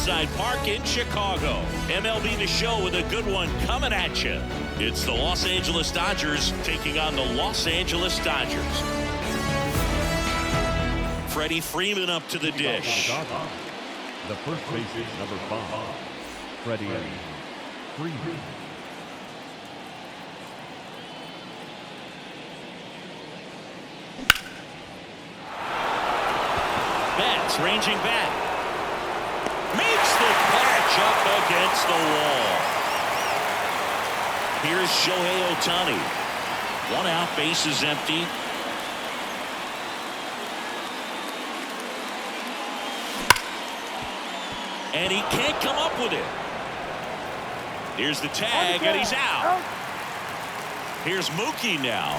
Riverside Park in Chicago. MLB The Show with a good one coming at you. It's the Los Angeles Dodgers taking on the Los Angeles Dodgers. Freddie Freeman up to the dish. The first baseman, number 5, Freddie Freeman. Betts ranging back. Makes the catch up against the wall. Here's Shohei Ohtani. 1 out, bases empty. And he can't come up with it. Here's the tag, and he's out. Here's Mookie now.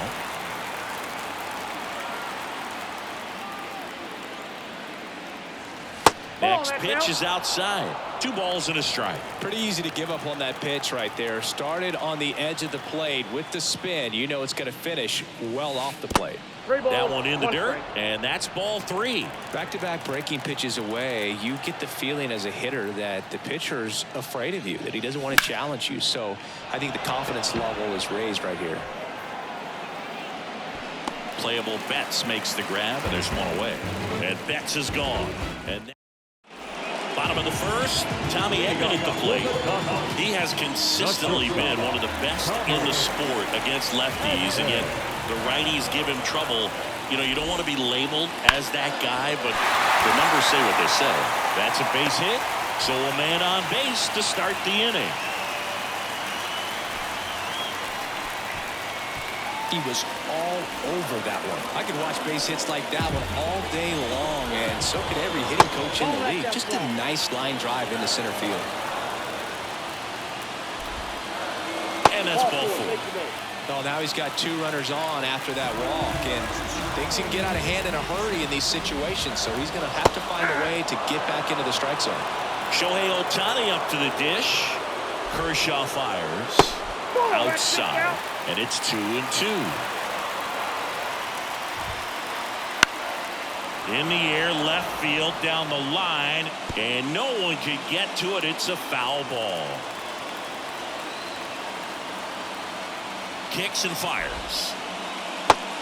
Next pitch is outside. 2 balls and a strike. Pretty easy to give up on that pitch right there. Started on the edge of the plate with the spin. You know it's going to finish well off the plate. That one in the dirt, and that's ball 3. Back-to-back breaking pitches away, you get the feeling as a hitter that the pitcher's afraid of you, that he doesn't want to challenge you. So I think the confidence level is raised right here. Playable Betts makes the grab, and there's 1 away. And Betts is gone. And bottom of the first, Tommy Edman at the plate. He has consistently been one of the best in the sport against lefties, and yet the righties give him trouble. You know, you don't want to be labeled as that guy, but the numbers say what they say. That's a base hit, so a man on base to start the inning. He was all over that one. I could watch base hits like that one all day long, and so could every hitting coach in the league. Just a nice line drive into center field. And that's ball 4. Oh, now he's got 2 runners on after that walk, and things can get out of hand in a hurry in these situations, so he's going to have to find a way to get back into the strike zone. Shohei Ohtani up to the dish. Kershaw fires. Outside, and it's 2-2. In the air, left field, down the line, and no one can get to it. It's a foul ball. Kicks and fires.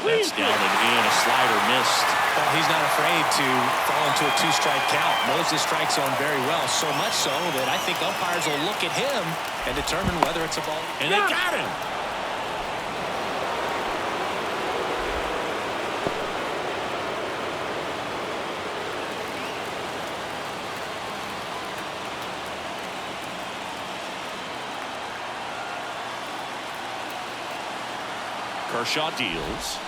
That's down and in. A slider missed. Well, he's not afraid to fall into a 2-strike count. Knows the strike zone very well, so much so that I think umpires will look at him and determine whether it's a ball. And they got him. Kershaw deals.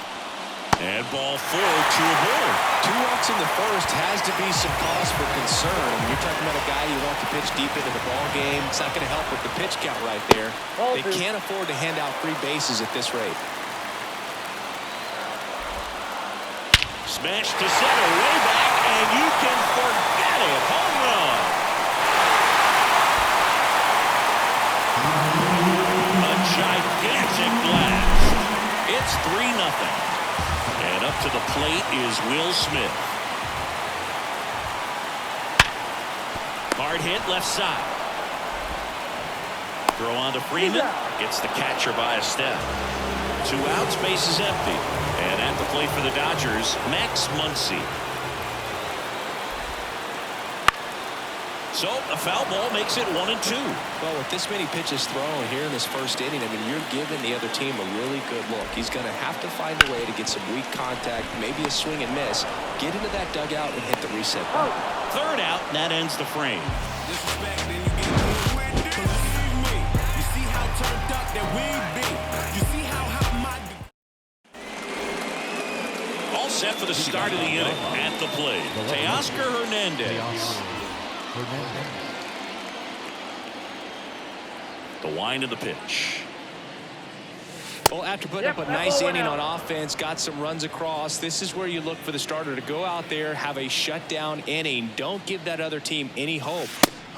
And ball 4, 2 aboard. 2 walks in the first has to be some cause for concern. You're talking about a guy you want to pitch deep into the ball game. It's not going to help with the pitch count right there. They can't afford to hand out free bases at this rate. Smash to center, way back, and you can forget it. Home run. A gigantic blast. It's 3-0. And up to the plate is Will Smith. Hard hit left side. Throw on to Freeman. Gets the catcher by a step. 2 outs, base is empty. And at the plate for the Dodgers, Max Muncy. So a foul ball makes it 1-2. Well, with this many pitches thrown here in this first inning, I mean, you're giving the other team a really good look. He's going to have to find a way to get some weak contact, maybe a swing and miss, get into that dugout and hit the reset button. 3rd out, and that ends the frame. Disrespect, then you get believe me. You see how turned up that we be. You see how hot my. All set for the start of the inning. At the plate, Teoscar Hernandez. The wind of the pitch. Well, after putting up a nice inning on offense, got some runs across, this is where you look for the starter to go out there, have a shutdown inning. Don't give that other team any hope.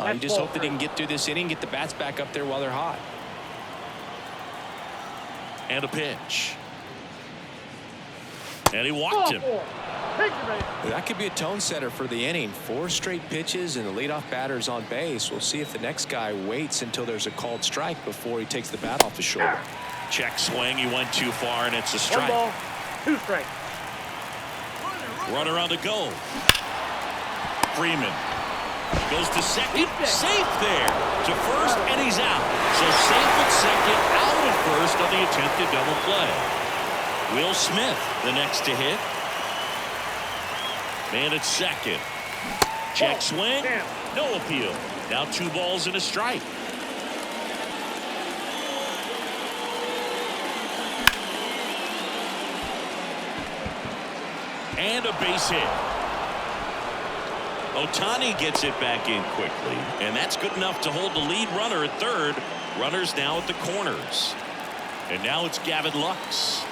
You just hope that he can get through this inning, get the bats back up there while they're hot. And a pitch. And he walked him. That could be a tone setter for the inning. 4 straight pitches and the leadoff batter's on base. We'll see if the next guy waits until there's a called strike before he takes the bat off the shoulder. Check swing. He went too far, and it's a strike. 1 ball, 2 strikes. Runner on the go. Freeman goes to second. Safe there. To first, and he's out. So safe at second, out at first on the attempted double play. Will Smith, the next to hit. Man at second. Check swing. No appeal. Now 2 balls and a strike. And a base hit. Ohtani gets it back in quickly, and that's good enough to hold the lead runner at third. Runners now at the corners. And now it's Gavin Lux.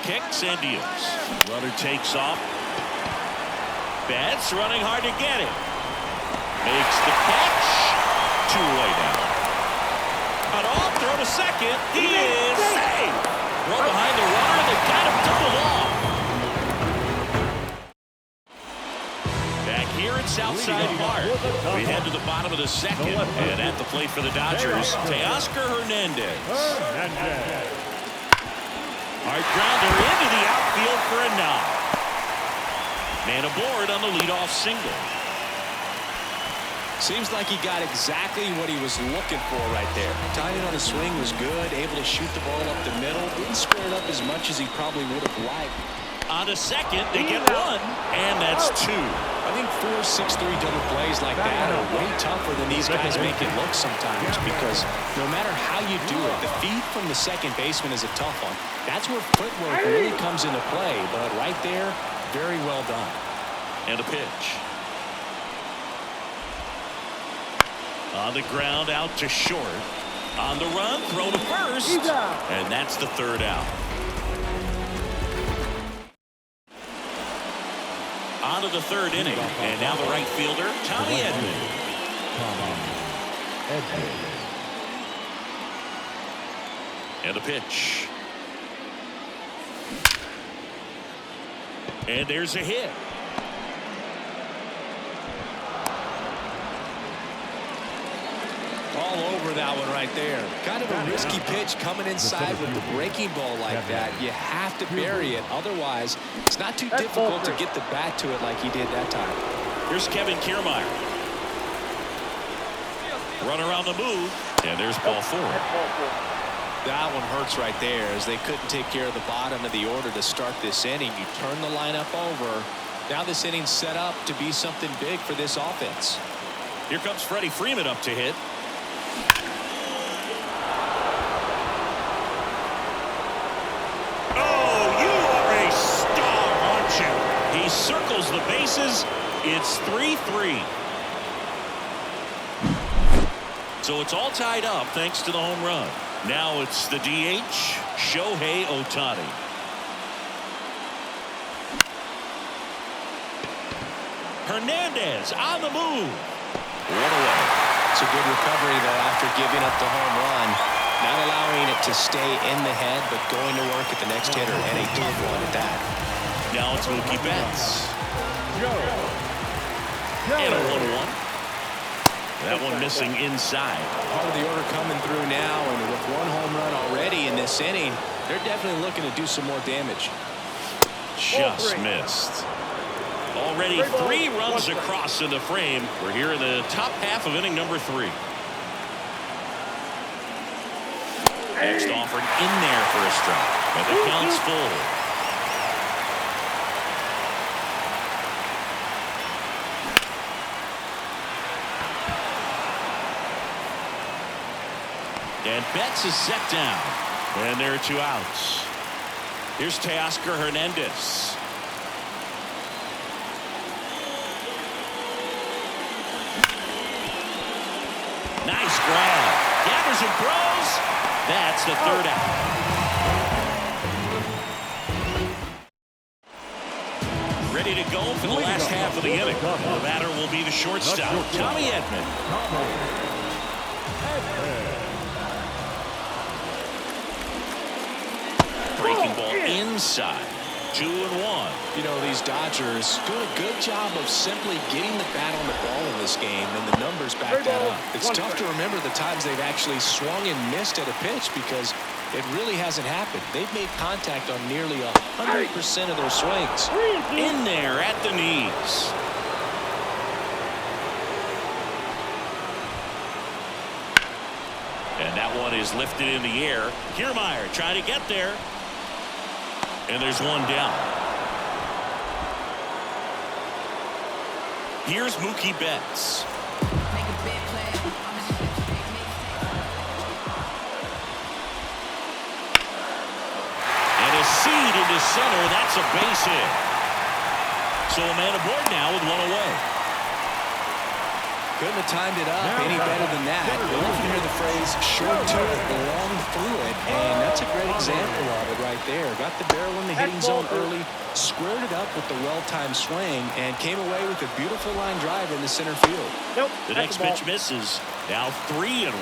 Kicks and deals. Runner takes off. Betts running hard to get it. Makes the catch. 2 away now. Cut off, throw to second. He is safe. Throw behind the runner. They got him doubled off. Back here at Southside Park. We head to the bottom of the second. And at the plate for the Dodgers, Teoscar Hernandez. Hard grounder into the outfield for a knock. Man aboard on the leadoff single. Seems like he got exactly what he was looking for right there. Timing on the swing was good, able to shoot the ball up the middle. Didn't square it up as much as he probably would have liked. On to second, they get 1, and that's 2. I think 4 6-3 double plays like that are way tougher than these guys make it look sometimes, because no matter how you do it, the feed from the second baseman is a tough one. That's where footwork really comes into play, but right there, very well done. And a pitch. On the ground, out to short. On the run, throw to first. And that's the 3rd out. On to the 3rd inning. And now the right fielder, Tommy Edman. And a pitch. And there's a hit. All over that one right there. Kind of a risky pitch coming inside with the breaking ball like that. You have to bury it. Otherwise, it's not too difficult to get the bat to it like he did that time. Here's Kevin Kiermaier. Runner on the move. And there's ball 4. That one hurts right there, as they couldn't take care of the bottom of the order to start this inning. You turn the lineup over. Now this inning's set up to be something big for this offense. Here comes Freddie Freeman up to hit. Oh, you are a star, aren't you? He circles the bases. It's 3-3. So it's all tied up thanks to the home run. Now it's the DH, Shohei Ohtani. Hernandez on the move. One away. It's a good recovery, though, after giving up the home run. Not allowing it to stay in the head, but going to work at the next hitter, and a tough one at that. Now it's Mookie Betts. And a 1-1. That one missing inside. Part of the order coming through now, and with 1 home run already in this inning, they're definitely looking to do some more damage. Just missed. Already 3 runs across in the frame. We're here in the top half of inning number 3. Next offered in there for a strike, but the count's full. And Betts is set down. And there are 2 outs. Here's Teoscar Hernandez. Nice grab. Gathers and throws. That's the 3rd out. Ready to go for the last half of the inning. The batter will be the shortstop, Tommy Edman. Breaking ball inside. 2-1. You know, these Dodgers doing a good job of simply getting the bat on the ball in this game, and the numbers back that up. It's tough to remember the times they've actually swung and missed at a pitch because it really hasn't happened. They've made contact on nearly 100% of their swings. In there at the knees. And that one is lifted in the air. Kiermaier trying to get there. And there's one down. Here's Mookie Betts. And a seed into center. That's a base hit. So a man aboard now with one away. Couldn't have timed it up any better than that. You often hear the phrase short to it, long through it, and that's a great example of it right there. Got the barrel in the hitting zone early, squared it up with the well-timed swing, and came away with a beautiful line drive in the center field. The next pitch misses. Now 3-1.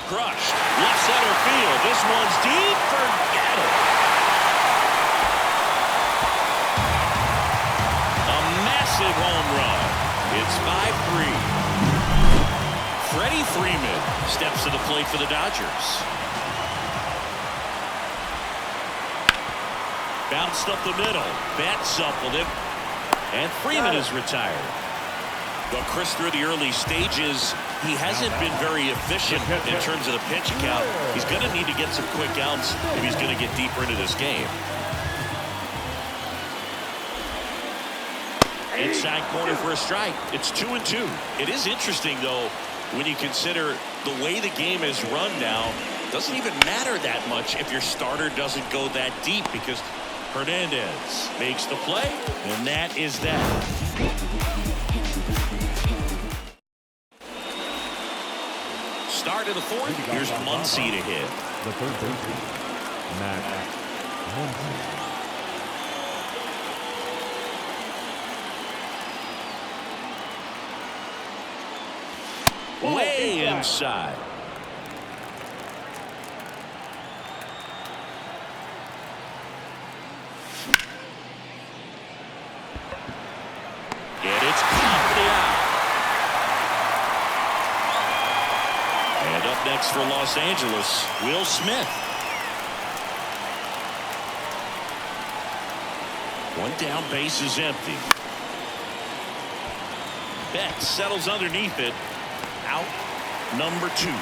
Crushed. Left center field. This one's deep. Forget it. Massive home run. It's 5-3. Freddie Freeman steps to the plate for the Dodgers. Bounced up the middle. Bat suppled him. And Freeman is retired. But Chris, through the early stages, he hasn't been very efficient in terms of the pitch count. He's going to need to get some quick outs if he's going to get deeper into this game. Inside corner for a strike. It's 2-2. It is interesting, though, when you consider the way the game is run now. Doesn't even matter that much if your starter doesn't go that deep because Hernandez makes the play, and that is that. Start of the fourth. Here's Muncy to hit. The third baseman, Matt Muncy. Way inside. And it's popped out. And up next for Los Angeles, Will Smith. One down, base is empty. Betts settles underneath it. Out number 2.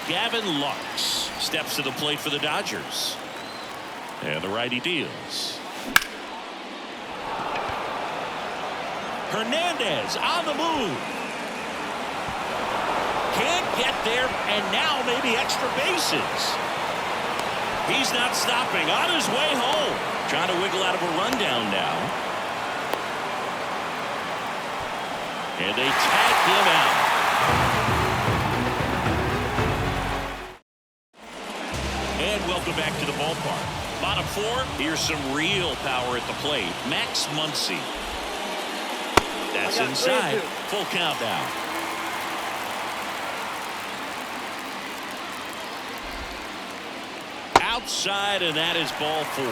Gavin Lux steps to the plate for the Dodgers. And the righty deals. Hernandez on the move. Can't get there, and now maybe extra bases. He's not stopping. On his way home. Trying to wiggle out of a rundown now. And they tag him out. And welcome back to the ballpark. Bottom 4, here's some real power at the plate. Max Muncy. That's inside. Full count now. Outside, and that is ball 4.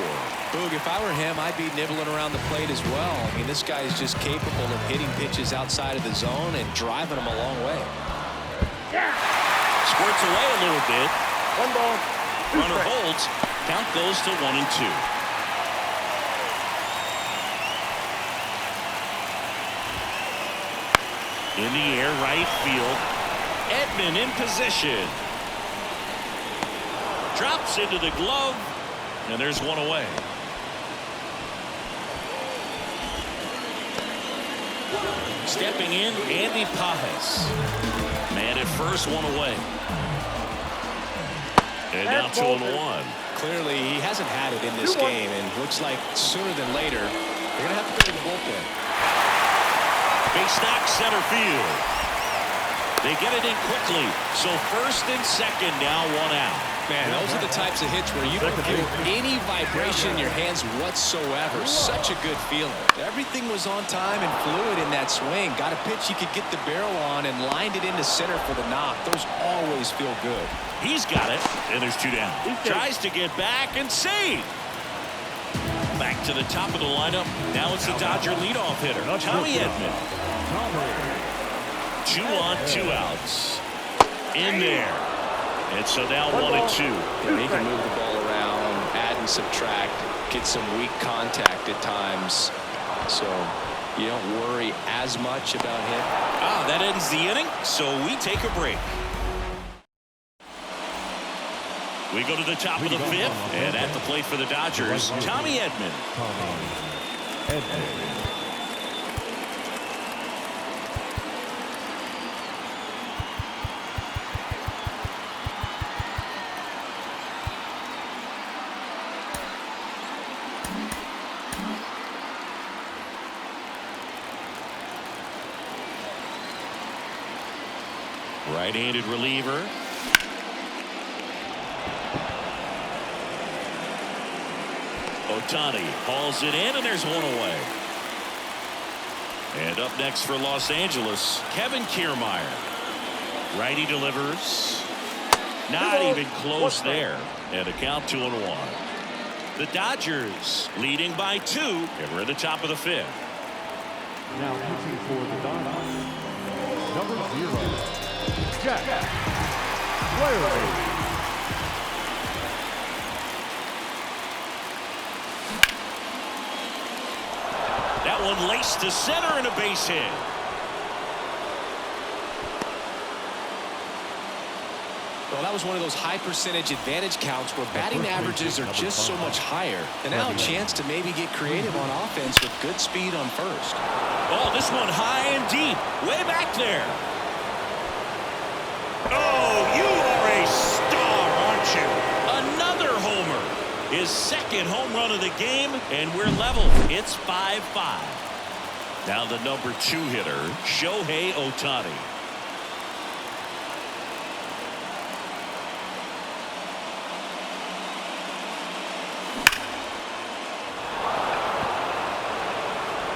Boog, if I were him, I'd be nibbling around the plate as well. I mean, this guy is just capable of hitting pitches outside of the zone and driving them a long way. Squirts away a little bit. One ball. Runner holds. Count goes to 1-2. In the air, right field. Edman in position. Drops into the glove, and there's one away. Stepping in, Andy Pajes. Man at first, one away. And now 2-1. Clearly, he hasn't had it in this game, and looks like sooner than later, they're going to have to go to the bullpen. Base knock center field. They get it in quickly. So first and second, now one out. Man, those are the types of hits where you don't feel any vibration in your hands whatsoever. Such a good feeling. Everything was on time and fluid in that swing. Got a pitch you could get the barrel on and lined it into center for the knock. Those always feel good. He's got it, and there's two down. Tries to get back and save. Back to the top of the lineup. Now it's the Dodger leadoff hitter, Tommy Edman. 2 on, 2 outs. In there. And so now 1 and 2. Yeah, he can move the ball around, add and subtract, get some weak contact at times. So you don't worry as much about him. That ends the inning, so we take a break. We go to the top of the 5th, and at the plate for the Dodgers, Tommy Edman. Right-handed reliever. Ohtani hauls it in, and there's one away. And up next for Los Angeles, Kevin Kiermaier. Righty delivers. Not even close there. And a count 2-1. The Dodgers leading by 2, and we're at the top of the 5th. Now pitching for the Dodgers, number 0, Jack Flaherty. That one laced to center and a base hit. Well, that was one of those high percentage advantage counts where batting averages are just so much higher. And now a chance to maybe get creative on offense with good speed on first. Oh, this one high and deep. Way back there. Oh, you are a star, aren't you? Another homer. His second home run of the game, and we're level. It's 5-5. Now the number 2 hitter, Shohei Ohtani.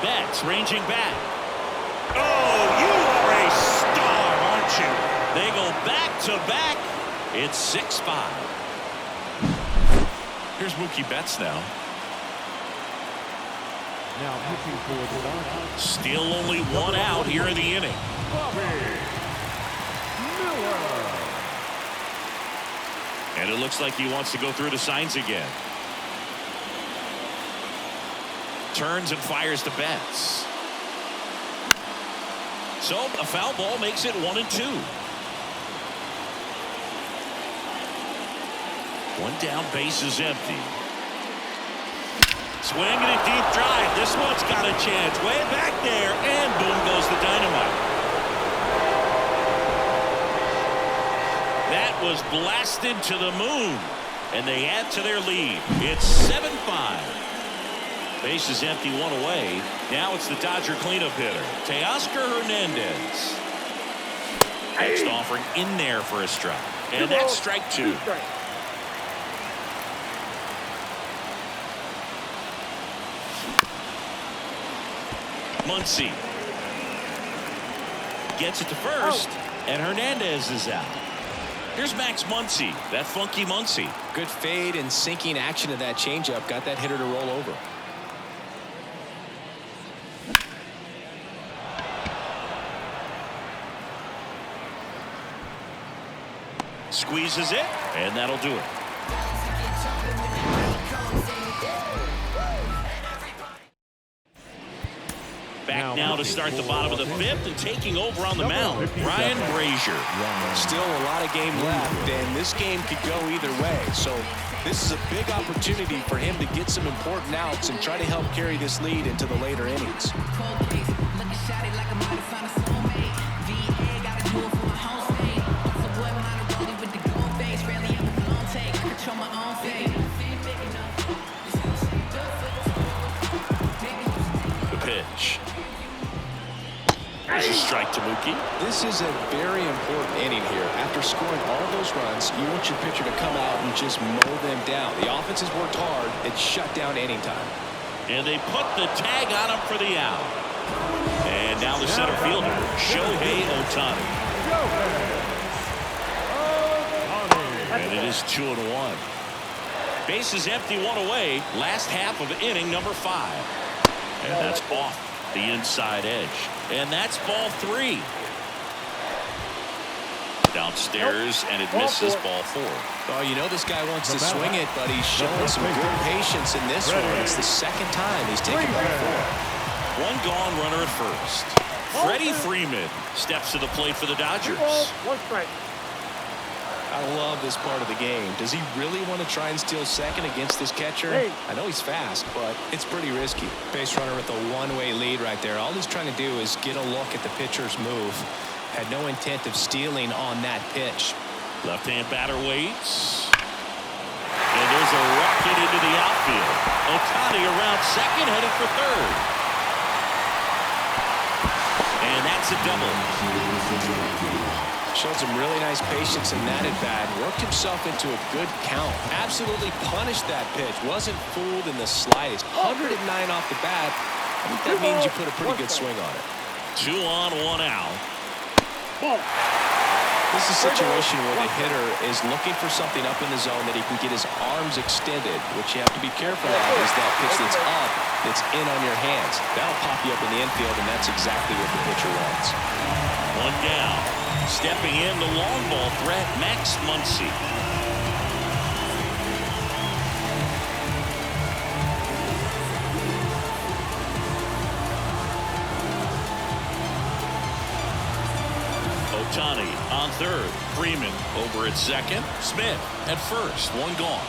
Betts ranging back. Oh, you are a star, aren't you? They go back to back. It's 6-5. Here's Mookie Betts now. Now pitching for the Dodgers, Still only 1 out here in the inning. Miller. And it looks like he wants to go through the signs again. Turns and fires to Betts. So a foul ball makes it 1-2. 1 down, base is empty. Swinging a deep drive. This one's got a chance. Way back there, and boom goes the dynamite. That was blasted to the moon, and they add to their lead. It's 7-5. Base is empty, 1 away. Now it's the Dodger cleanup hitter, Teoscar Hernandez. Next offering in there for a strike, and that's strike 2. Muncy gets it to first, and Hernandez is out. Here's Max Muncy, that funky Muncy. Good fade and sinking action of that changeup got that hitter to roll over. Squeezes it, and that'll do it. Back now to start the bottom of the 5th, and taking over on the mound, Ryan Brazier. Still a lot of game left, and this game could go either way. So this is a big opportunity for him to get some important outs and try to help carry this lead into the later innings. There's a strike to Mookie. This is a very important inning here. After scoring all those runs, you want your pitcher to come out and just mow them down. The offense has worked hard. It's shut down inning time. And they put the tag on him for the out. And now the center fielder, Shohei Ohtani. And it is 2-1. Bases empty, one away. Last half of inning number 5. And that's off the inside edge. And that's ball 3. Downstairs, and it misses ball 4. Oh, you know this guy wants to swing it, but he's showing some good patience in this one. It's the second time he's taken ball 4. One gone runner at first. Freddie Freeman steps to the plate for the Dodgers. One strike. I love this part of the game. Does he really want to try and steal second against this catcher? I know he's fast, but it's pretty risky. Base runner with a one-way lead right there. All he's trying to do is get a look at the pitcher's move. Had no intent of stealing on that pitch. Left-hand batter waits. And there's a rocket into the outfield. Ohtani around second, headed for third. And that's a double. Showed some really nice patience in that at-bat. Worked himself into a good count. Absolutely punished that pitch. Wasn't fooled in the slightest. 109 off the bat. I think that means you put a pretty good swing on it. 2 on, 1 out. This is a situation where the hitter is looking for something up in the zone that he can get his arms extended. What you have to be careful of is that pitch that's up, that's in on your hands. That'll pop you up in the infield, and that's exactly what the pitcher wants. 1 down. Stepping in the long ball threat, Max Muncy. Ohtani on third. Freeman over at second. Smith at first. 1 gone.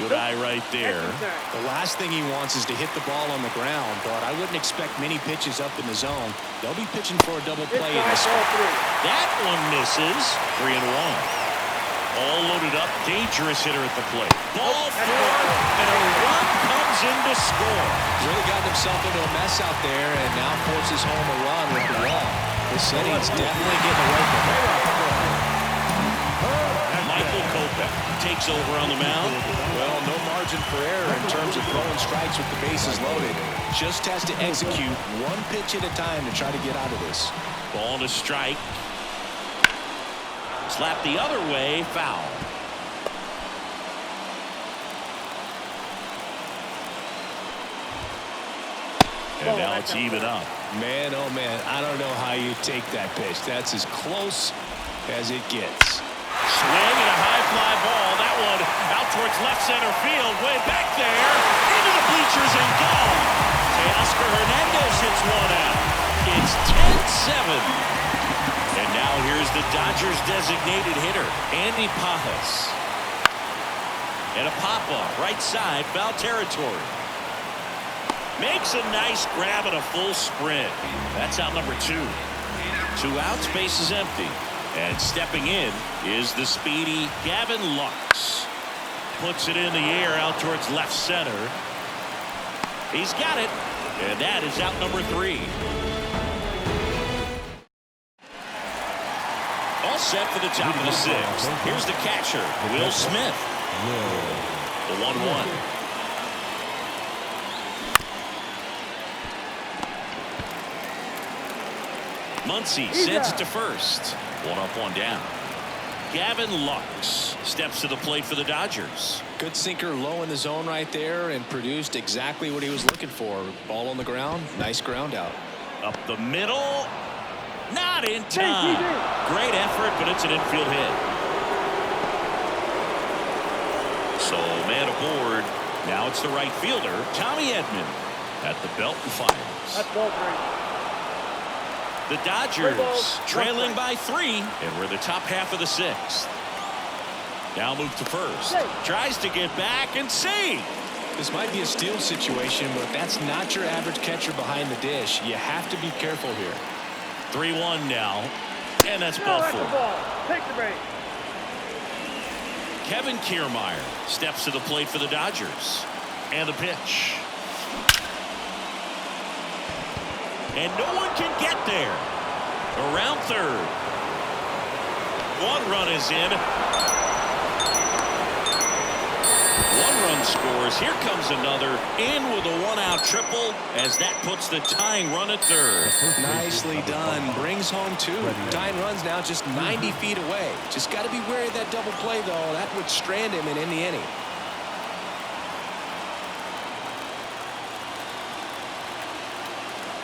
Good eye right there. The last thing he wants is to hit the ball on the ground, but I wouldn't expect many pitches up in the zone. They'll be pitching for a double play in this one. That one misses. 3-1. All loaded up. Dangerous hitter at the plate. Ball 4, and a run comes in to score. Really gotten himself into a mess out there, and now forces home a run with the run. This inning's definitely getting away from him. Michael Kopech takes over on the mound. Well, no margin for error in terms of throwing strikes with the bases loaded. Just has to execute one pitch at a time to try to get out of this. Ball to strike. Slap the other way, foul. And now it's even up. Man, oh man, I don't know how you take that pitch. That's as close as it gets. Swing and a high fly ball. That one out towards left center field. Way back there. Into the bleachers and gone. Teoscar Hernandez hits one out. It's 10-7. And now here's the Dodgers designated hitter, Andy Pajas. And a pop-up right side, foul territory. Makes a nice grab and a full sprint. That's out number 2. 2 outs, base is empty. And stepping in is the speedy Gavin Lux. Puts it in the air out towards left center. He's got it. And that is out number 3. All set for the top of the 6th. Here's the catcher, Will Smith. The 1-1. Muncy sends it to first. 1 up, 1 down. Gavin Lux steps to the plate for the Dodgers. Good sinker low in the zone right there and produced exactly what he was looking for. Ball on the ground. Nice ground out. Up the middle. Not in time. Great effort, but it's an infield hit. So man aboard. Now it's the right fielder, Tommy Edman, at the belt and fires. That's ball 3. The Dodgers trailing by 3, and we're the top half of the 6th. Now move to first. Tries to get back and save. This might be a steal situation, but that's not your average catcher behind the dish. You have to be careful here. 3-1 now, and that's ball 4. Take the bait. Kevin Kiermaier steps to the plate for the Dodgers. And the pitch. and no one can get there. Around third. 1 run is in. 1 run scores. Here comes another. In with a 1-out triple as that puts the tying run at third. Nicely done. Brings home 2. Tying runs now just 90 feet away. Just got to be wary of that double play, though. That would strand him and end the inning.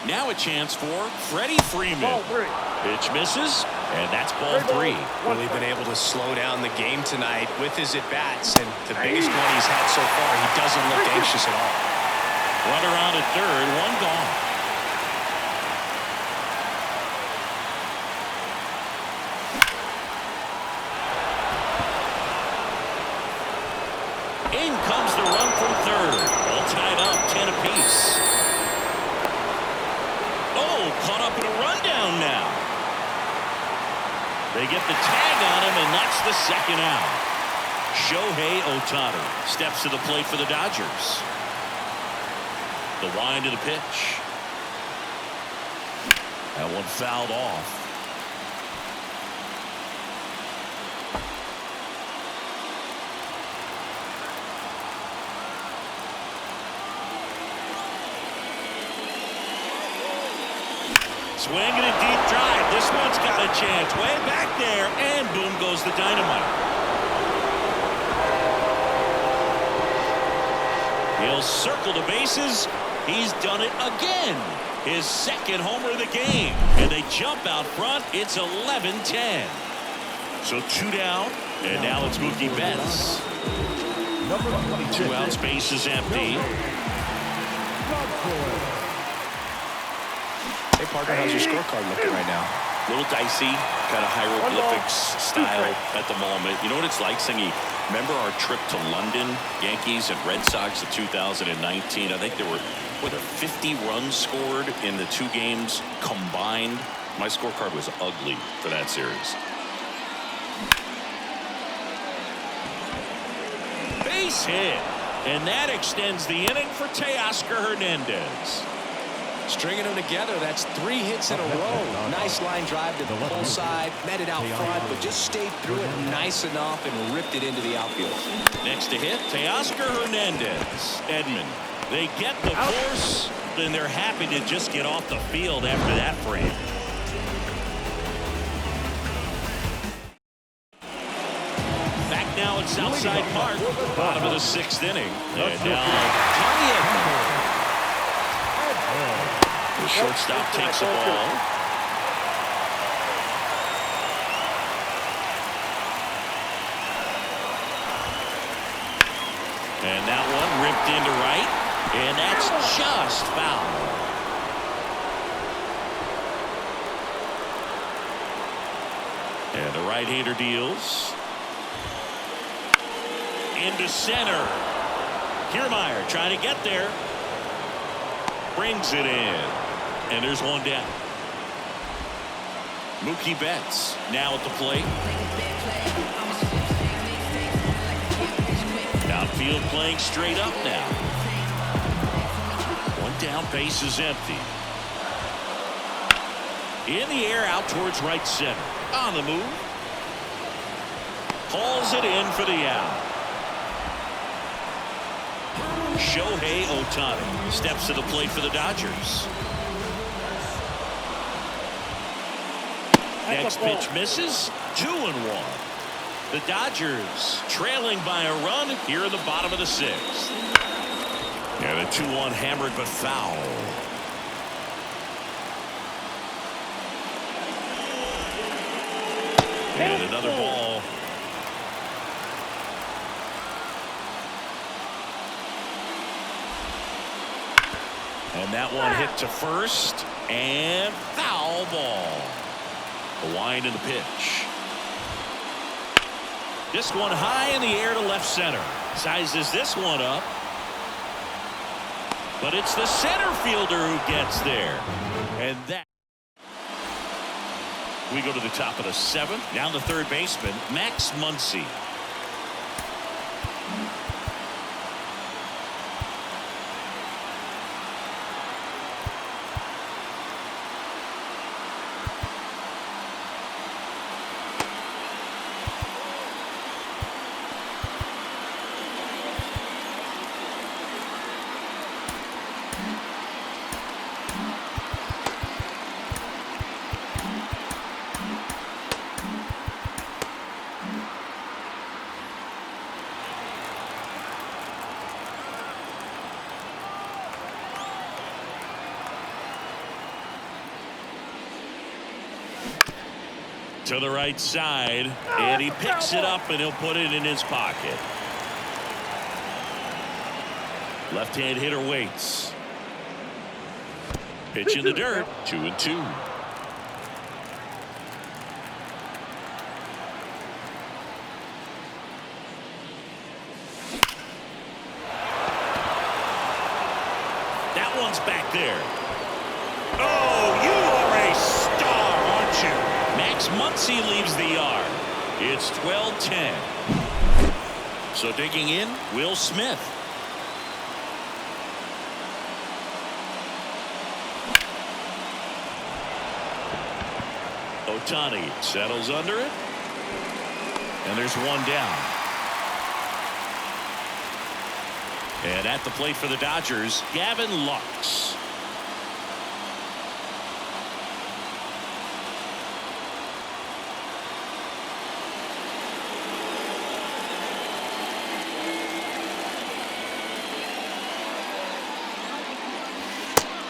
Now a chance for Freddie Freeman. Ball 3. Pitch misses, and that's ball 3. Really been able to slow down the game tonight with his at-bats, and the biggest one he's had so far, he doesn't look anxious at all. Runner on at third, 1 gone. In comes the run from third. All tied up, 10 apiece. Oh, caught up in a rundown now. They get the tag on him, and that's the second out. Shohei Ohtani steps to the plate for the Dodgers. The wind of the pitch. That one fouled off. Swinging a deep drive. This one's got a chance. Way back there. And boom goes the dynamite. He'll circle the bases. He's done it again. His second homer of the game. And they jump out front. It's 11-10. So 2 down. And now it's Mookie Betts. 2 outs, base is empty. Hey, partner, how's your scorecard looking right now? A little dicey, kind of hieroglyphics style at the moment. You know what it's like, Singy? Remember our trip to London, Yankees and Red Sox in 2019? I think there were, 50 runs scored in the 2 games combined. My scorecard was ugly for that series. Base hit, and that extends the inning for Teoscar Hernandez. Stringing them together, that's 3 hits in a row. Nice line drive to the pull side, met it out front, but just stayed through it nice enough and ripped it into the outfield. Next to hit, Teoscar Hernandez. Edmund. They get the force, then they're happy to just get off the field after that frame. Back now at Southside Park, bottom of the 6th inning. And now Tommy. The shortstop takes the ball. And that one ripped into right. And that's just foul. And the right-hander deals. Into center. Kiermaier trying to get there. Brings it in. And there's 1 down. Mookie Betts now at the plate. Downfield playing straight up now. 1 down, base is empty. In the air out towards right center. On the move. Hauls it in for the out. Shohei Ohtani steps to the plate for the Dodgers. Next pitch misses. 2-1. The Dodgers trailing by a run here in the bottom of the 6th. And a 2-1 hammered but foul. And another ball. And that one hit to first. And foul ball. The wind in the pitch. This one high in the air to left center. Sizes this one up. But it's the center fielder who gets there. And that. We go to the top of the 7th. Down the third baseman, Max Muncy. To the right side, and he picks it up, and he'll put it in his pocket. Left-hand hitter waits. Pitch in the dirt. 2-2. That one's back there. Oh, you are a star, aren't you? Max Muncy leaves the yard. It's 12-10. So digging in, Will Smith. Ohtani settles under it. And there's one down. And at the plate for the Dodgers, Gavin Lux.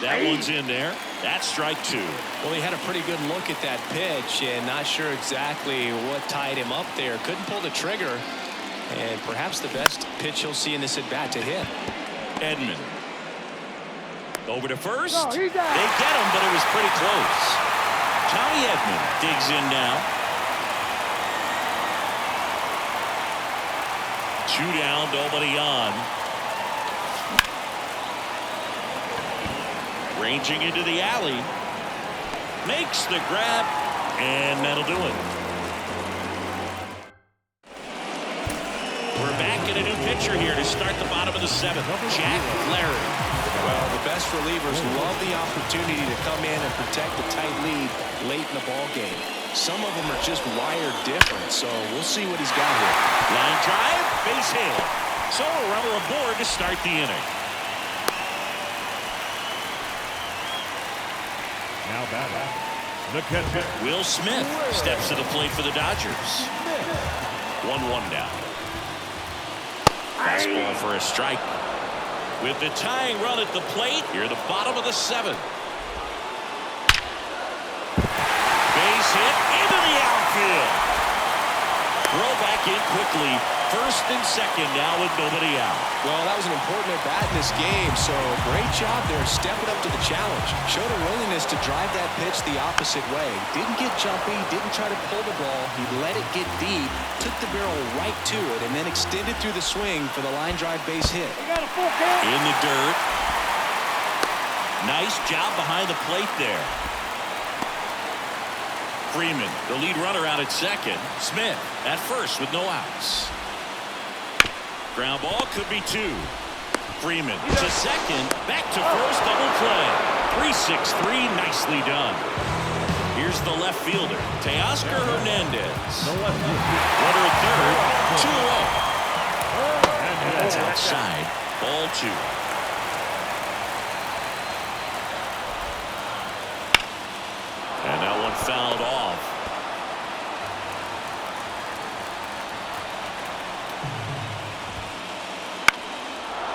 That one's in there. That's strike two. Well, he had a pretty good look at that pitch and not sure exactly what tied him up there. Couldn't pull the trigger. And perhaps the best pitch he'll see in this at-bat to hit. Edman. Over to first. No, they get him, but it was pretty close. Tommy Edman digs in now. 2 down, nobody on. Ranging into the alley. Makes the grab, and that'll do it. We're back in a new pitcher here to start the bottom of the 7th. Jack Larry. Well, the best relievers love the opportunity to come in and protect a tight lead late in the ball game. Some of them are just wired different, so we'll see what he's got here. Line drive, base hit. So a runner aboard to start the inning. Now batting, the catcher. Will Smith steps to the plate for the Dodgers. 1-1 down. Fastball for a strike. With the tying run at the plate, here the bottom of the 7th. Base hit into the outfield. Throw back in quickly. First and second now with nobody out. Well, that was an important at-bat in this game, so great job there stepping up to the challenge. Showed a willingness to drive that pitch the opposite way. Didn't get jumpy, didn't try to pull the ball. He let it get deep, took the barrel right to it, and then extended through the swing for the line drive base hit. In the dirt. Nice job behind the plate there. Freeman, the lead runner, out at second. Smith at first with no outs. Ground ball could be 2. Freeman to second, back to first, double play. 3-6-3, nicely done. Here's the left fielder, Teoscar Hernandez. Runner at third, 2-0. That's outside, ball 2. And that one fouled off.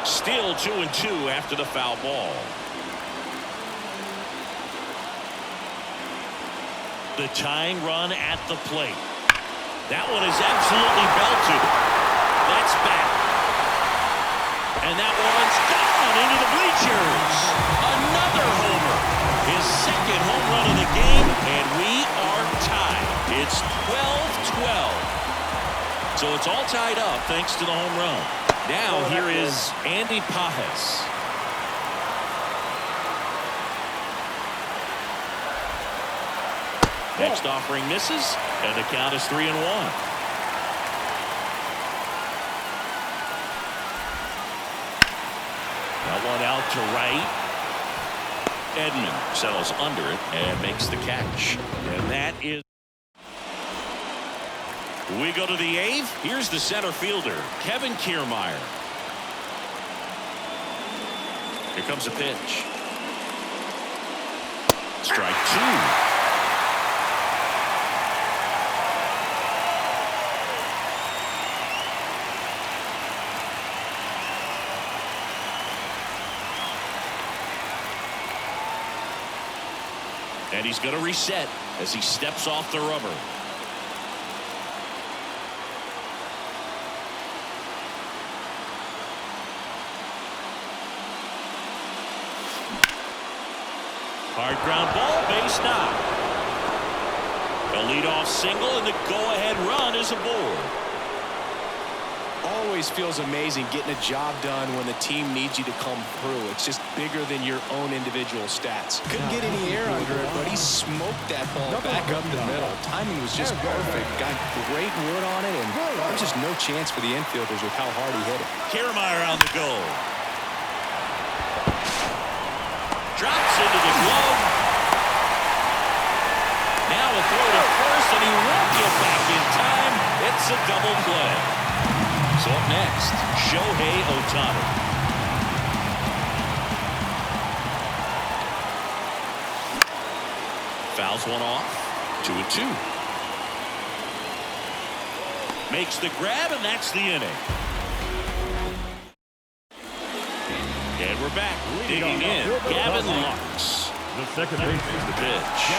Still 2-2 after the foul ball. The tying run at the plate. That one is absolutely belted. That's back. And that one's gone into the bleachers. Another homer. His second home run of the game, and we are tied. It's 12-12. So it's all tied up thanks to the home run. Now here is Andy Pajes. Next offering misses, and the count is 3-1. That one out to right. Edman settles under it and makes the catch. And that is. We go to the 8th. Here's the center fielder, Kevin Kiermaier. Here comes a pitch. Strike 2. And he's going to reset as he steps off the rubber. Hard ground ball, base knock. A leadoff single, and the go-ahead run is aboard. Always feels amazing getting a job done when the team needs you to come through. It's just bigger than your own individual stats. Couldn't get any air under it, but he smoked that ball back up the middle. Timing was just perfect. Got great wood on it, and there's just no chance for the infielders with how hard he hit it. Kiermaier on the go. Drops into the glove. Now a throw to first, and he won't get back in time. It's a double play. So up next, Shohei Ohtani. Fouls one off. 2-2. Makes the grab, and that's the inning. And we're back. Digging in, Gavin Lux. The second baseman. The pitch.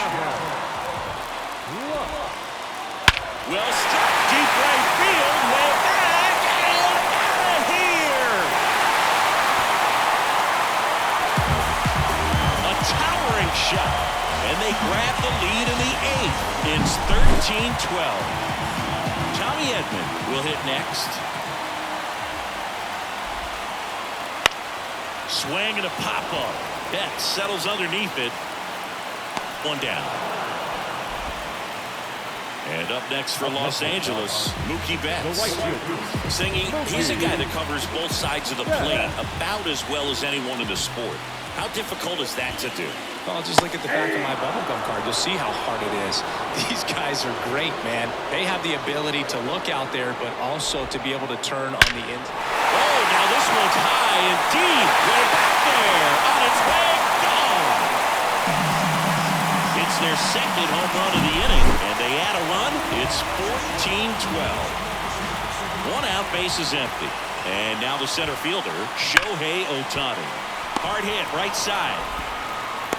Well struck, deep right field, way back, and out of here! A towering shot, and they grab the lead in the 8th. It's 13-12. Tommy Edman will hit next. Swing and a pop-up. Betts settles underneath it. One down. And up next for Los Angeles, Mookie Betts. Singing, he's a guy that covers both sides of the plate about as well as anyone in the sport. How difficult is that to do? Well, just look at the back of my bubblegum card. You'll see how hard it is. These guys are great, man. They have the ability to look out there, but also to be able to turn on the end. Oh, now this one's high and deep. Way back there. On its way. Gone. It's their second home run of the inning, and they add a run. It's 14-12. One out, base is empty. And now the center fielder, Shohei Ohtani. Hard hit, right side.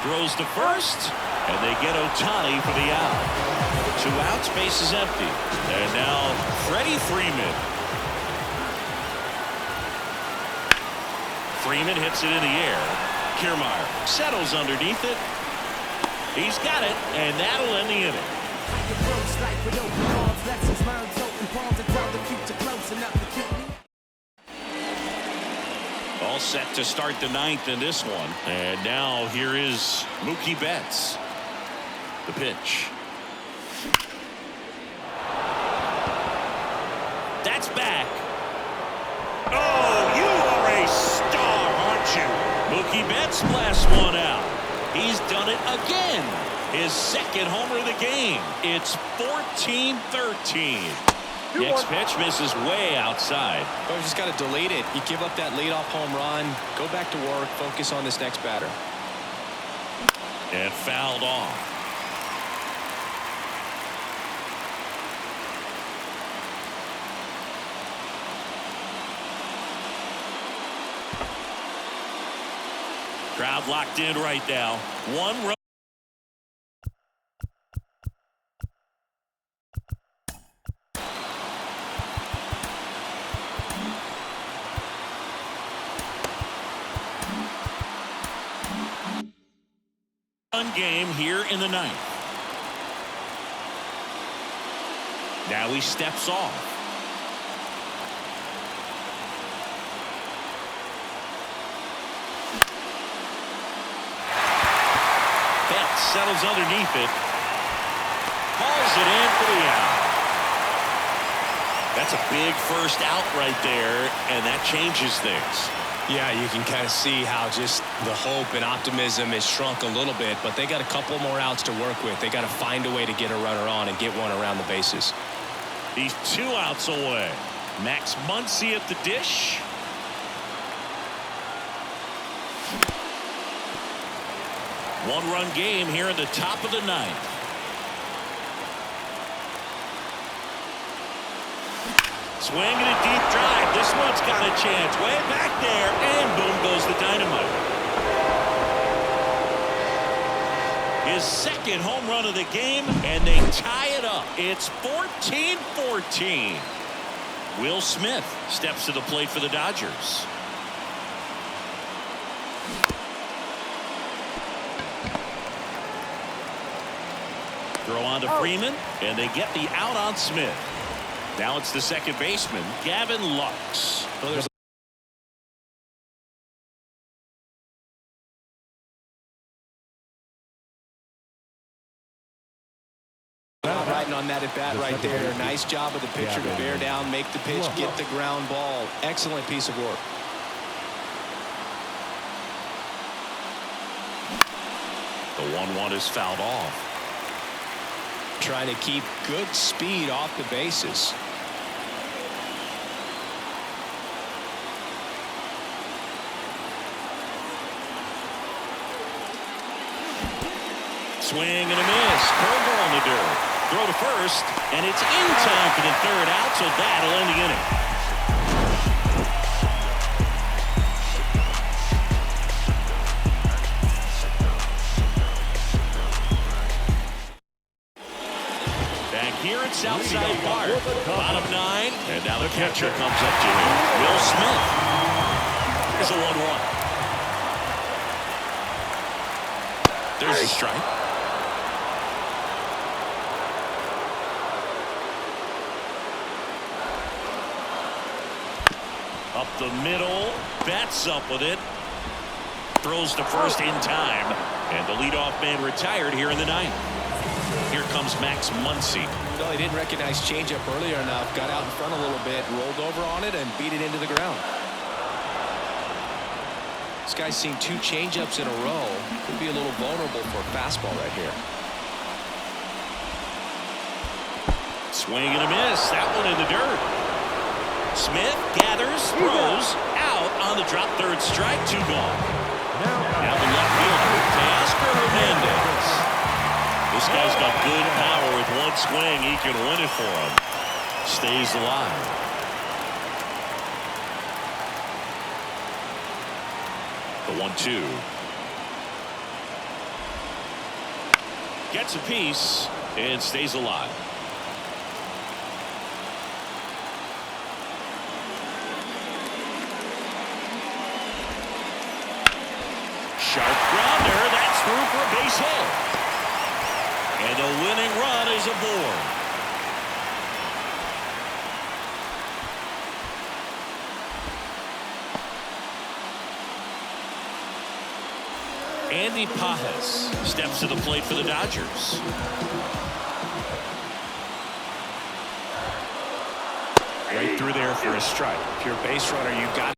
Throws to first, and they get Ohtani for the out. 2 outs, base is empty. And now Freddie Freeman. Freeman hits it in the air. Kiermaier settles underneath it. He's got it, and that'll end the inning. All set to start the 9th in this one. And now here is Mookie Betts. The pitch. That's back. Oh, you are a star, aren't you? Mookie Betts blasts one out. He's done it again. His second homer of the game. It's 14-13. Next pitch misses way outside. Oh, just got to delete it. You give up that leadoff home run. Go back to work. Focus on this next batter. And fouled off. Crowd locked in right now. One run. Game here in the 9th. Now he steps off. Betts settles underneath it. Hauls it in for the out. That's a big first out right there, and that changes things. Yeah, you can kind of see how just the hope and optimism is shrunk a little bit, but they got a couple more outs to work with. They got to find a way to get a runner on and get one around the bases. He's 2 outs away. Max Muncy at the dish. One-run game here in the top of the 9th. Swing and a deep drive. This one's got a chance. Way back there, and boom goes the dynamite. His second home run of the game, and they tie it up. It's 14-14. Will Smith steps to the plate for the Throw on to Freeman, and they get the out on Smith. Now it's the second baseman, Gavin Lux. Well, there's riding on that at bat right there. Nice job of the pitcher to bear down, make the pitch, get the ground ball. Excellent piece of work. The 1-1 is fouled off. Trying to keep good speed off the bases. Swing and a miss. Curveball in the dirt. Throw to first, and it's in time for the third out, so that'll end the inning. Back here at Southside Park. Bottom 9, and now the catcher comes up to him. Will Smith. There's a 1-1. There's a strike. Up the middle, Betts up with it. Throws to first in time, and the leadoff man retired here in the 9th. Here comes Max Muncy. No, he didn't recognize changeup earlier enough. Got out in front a little bit, rolled over on it, and beat it into the ground. This guy's seen 2 changeups in a row. Could be a little vulnerable for a fastball right here. Swing and a miss. That one in the dirt. Smith gathers, throws, out on the drop, third strike, 2 gone. Now the left fielder, Teoscar Hernandez. This guy's got good power. With one swing, he can win it for him. Stays alive. The 1-2. Gets a piece and stays alive. Sharp grounder, that's through for a base hit. And the winning run is aboard. Andy Pajas steps to the plate for the Dodgers. Right through there for a strike. If you're a base runner, you've got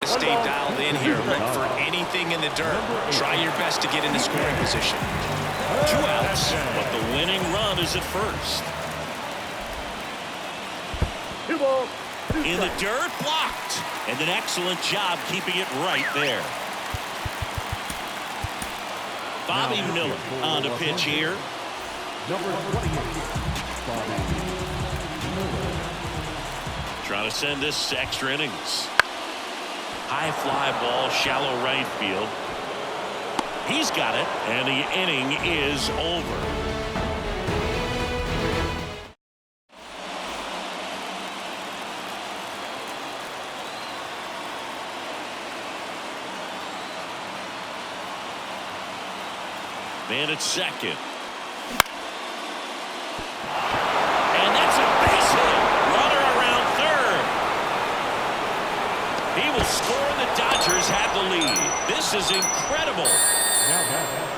stay dialed in here. Look for anything in the dirt. Try your best to get into scoring position. 2 outs, but the winning run is at first. 2 balls. 2 In the strikes. dirt, blocked. And an excellent job keeping it right there. Bobby Miller on the pitch here. Number 28, Bobby Miller. Trying to send this to extra innings. High fly ball, shallow right field. He's got it, and the inning is over. Man at second. And that's a base hit. Runner around third. He will score. The Dodgers have the lead. This is incredible. Now batting,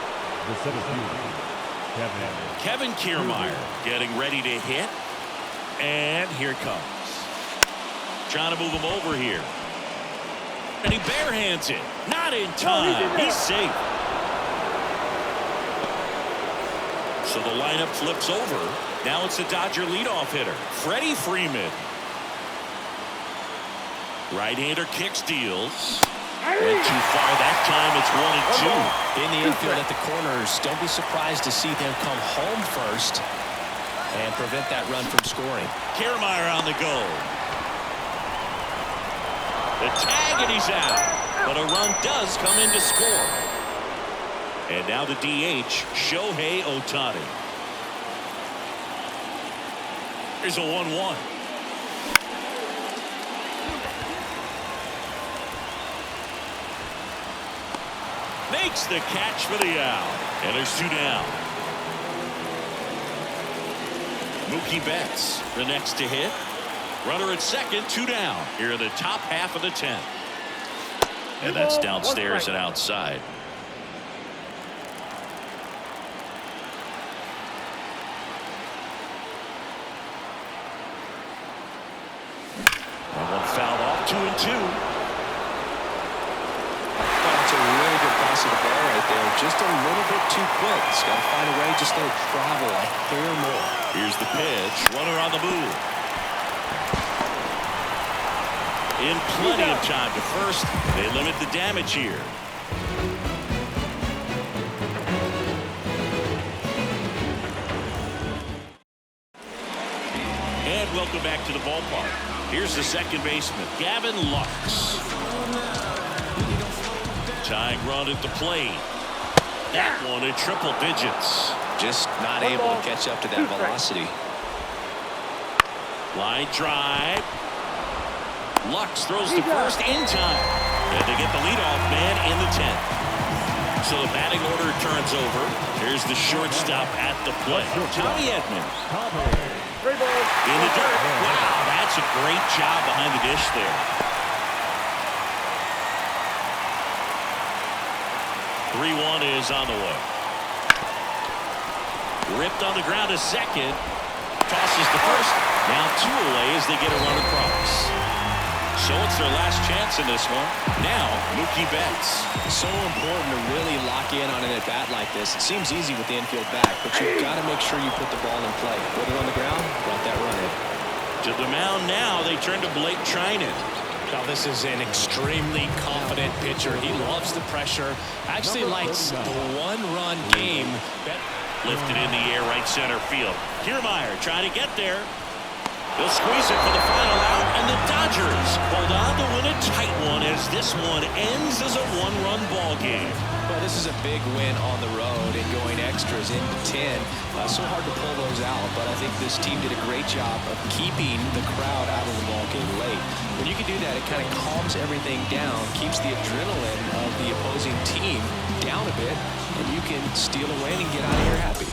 the 17th, Kevin Kiermaier getting ready to hit. And here it comes. Trying to move him over here. And he barehands it. Not in time. He's safe. So the lineup flips over. Now it's the Dodger leadoff hitter, Freddie Freeman. Right-hander kicks, deals. Went too far that time. It's 1-2. In the infield at the corners, don't be surprised to see them come home first and prevent that run from scoring. Kiermaier on the go. The tag, and he's out. But a run does come in to score. And now the DH, Shohei Ohtani. Here's a 1-1. Makes the catch for the out. And there's 2 down. Mookie Betts, the next to hit. Runner at second, 2 down. Here in the top half of the 10th. And that's downstairs and outside. And one fouled off, 2-2. That's a really good pass of the ball right there. Just a little bit too quick. He's got to find a way just to travel a hair more. Here's the pitch. Runner on the move. In plenty of time to first. They limit the damage here. And welcome back to the ballpark. Here's the second baseman, Gavin Lux. Tying run at the plate. That one in triple digits. Just not able to catch up to that velocity. Line drive. Lux throws the first in time. And they get the leadoff man in the 10th. So the batting order turns over. Here's the shortstop at the plate. Tommy Edman. In the dirt. Wow, that's a great job behind the dish there. 3-1 is on the way. Ripped on the ground to second. Tosses the first. Now 2 away as they get a run across. So it's their last chance in this one. Now Mookie Betts. So important to really lock in on an at-bat like this. It seems easy with the infield back, but you've got to make sure you put the ball in play. Put it on the ground, brought that run in. To the mound now, they turn to Blake Trinan. Now this is an extremely confident pitcher. He loves the pressure. Actually likes the one-run game. Lifted in the air, right center field. Kiermaier trying to get there. They'll squeeze it for the final out, and the Dodgers hold on to win a tight one as this one ends as a one-run ball game. Well, this is a big win on the road and going extras into 10. So hard to pull those out, but I think this team did a great job of keeping the crowd out of the ball game late. When you can do that, it kind of calms everything down, keeps the adrenaline of the opposing team down a bit, and you can steal a win and get out of here happy.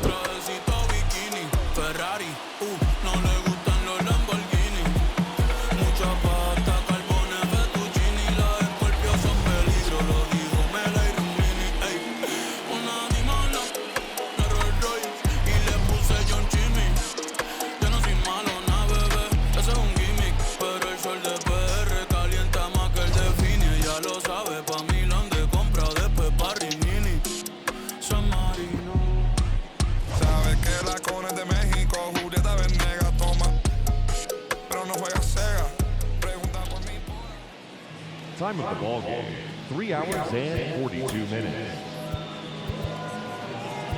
Time of the ball game, 3 hours and 42 minutes.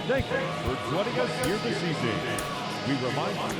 Thank you for joining us here this evening. We remind you